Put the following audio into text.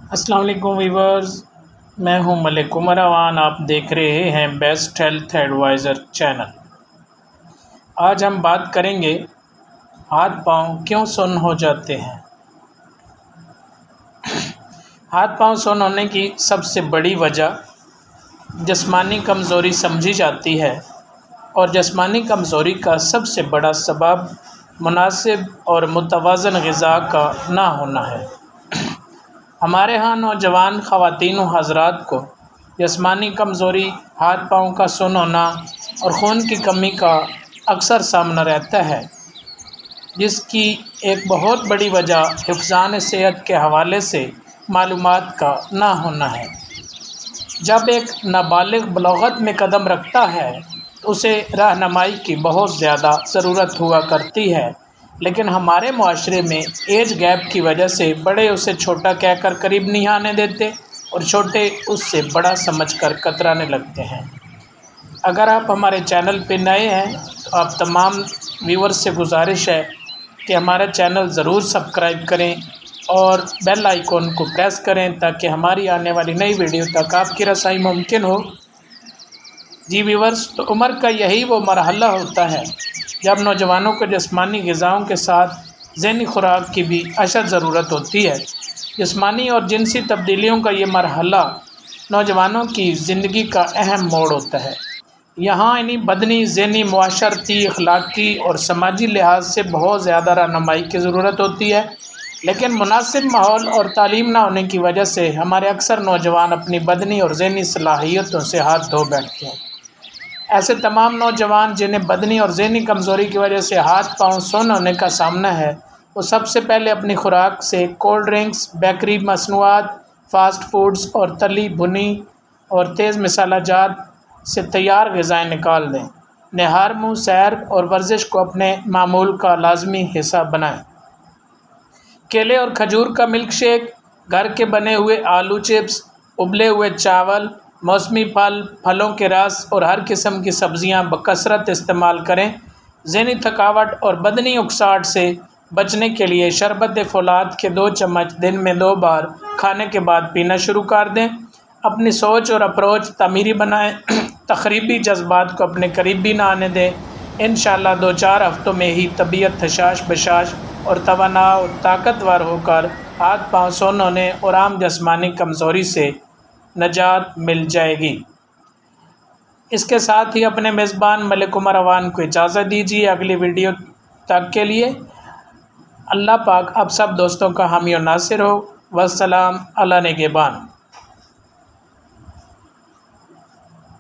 السلام علیکم ویورز، میں ہوں ملک عمر اوان۔ آپ دیکھ رہے ہیں بیسٹ ہیلتھ ایڈوائزر چینل۔ آج ہم بات کریں گے ہاتھ پاؤں کیوں سن ہو جاتے ہیں۔ ہاتھ پاؤں سن ہونے کی سب سے بڑی وجہ جسمانی کمزوری سمجھی جاتی ہے، اور جسمانی کمزوری کا سب سے بڑا سبب مناسب اور متوازن غذا کا نہ ہونا ہے۔ ہمارے ہاں نوجوان خواتین و حضرات کو جسمانی کمزوری، ہاتھ پاؤں کا سن ہونا اور خون کی کمی کا اکثر سامنا رہتا ہے، جس کی ایک بہت بڑی وجہ حفظان صحت کے حوالے سے معلومات کا نہ ہونا ہے۔ جب ایک نابالغ بلوغت میں قدم رکھتا ہے تو اسے رہنمائی کی بہت زیادہ ضرورت ہوا کرتی ہے، لیکن ہمارے معاشرے میں ایج گیپ کی وجہ سے بڑے اسے چھوٹا کہہ کر قریب نہیں آنے دیتے اور چھوٹے اس سے بڑا سمجھ کر کترانے لگتے ہیں۔ اگر آپ ہمارے چینل پہ نئے ہیں تو آپ تمام ویورز سے گزارش ہے کہ ہمارا چینل ضرور سبسکرائب کریں اور بیل آئیکن کو پریس کریں تاکہ ہماری آنے والی نئی ویڈیو تک آپ کی رسائی ممکن ہو۔ جی ویورز، تو عمر کا یہی وہ مرحلہ ہوتا ہے جب نوجوانوں کو جسمانی غذاؤں کے ساتھ ذہنی خوراک کی بھی اشد ضرورت ہوتی ہے۔ جسمانی اور جنسی تبدیلیوں کا یہ مرحلہ نوجوانوں کی زندگی کا اہم موڑ ہوتا ہے۔ یہاں انہیں بدنی، ذہنی، معاشرتی، اخلاقی اور سماجی لحاظ سے بہت زیادہ رہنمائی کی ضرورت ہوتی ہے، لیکن مناسب ماحول اور تعلیم نہ ہونے کی وجہ سے ہمارے اکثر نوجوان اپنی بدنی اور ذہنی صلاحیتوں سے ہاتھ دھو بیٹھتے ہیں۔ ایسے تمام نوجوان جنہیں بدنی اور ذہنی کمزوری کی وجہ سے ہاتھ پاؤں سن ہونے کا سامنا ہے، وہ سب سے پہلے اپنی خوراک سے کولڈ ڈرنکس، بیکری مصنوعات، فاسٹ فوڈز اور تلی بھنی اور تیز مسالہ جات سے تیار غذائیں نکال دیں۔ نہار منہ سیر اور ورزش کو اپنے معمول کا لازمی حصہ بنائیں۔ کیلے اور کھجور کا ملک شیک، گھر کے بنے ہوئے آلو چپس، ابلے ہوئے چاول، موسمی پھل، پھلوں کے رس اور ہر قسم کی سبزیاں بکثرت استعمال کریں۔ ذہنی تھکاوٹ اور بدنی اکساہٹ سے بچنے کے لیے شربت فولاد کے 2 چمچ دن میں 2 بار کھانے کے بعد پینا شروع کر دیں۔ اپنی سوچ اور اپروچ تعمیری بنائیں، تخریبی جذبات کو اپنے قریب بھی نہ آنے دیں۔ انشاءاللہ 2-4 ہفتوں میں ہی طبیعت حشاش بشاش اور توانا اور طاقتور ہو کر ہاتھ پاؤں سن ہونے اور عام جسمانی کمزوری سے نجات مل جائے گی۔ اس کے ساتھ ہی اپنے میزبان ملک عمر اوان کو اجازت دیجیے اگلی ویڈیو تک کے لیے۔ اللہ پاک آپ سب دوستوں کا حامی و ناصر ہو۔ والسلام علی نگہبان۔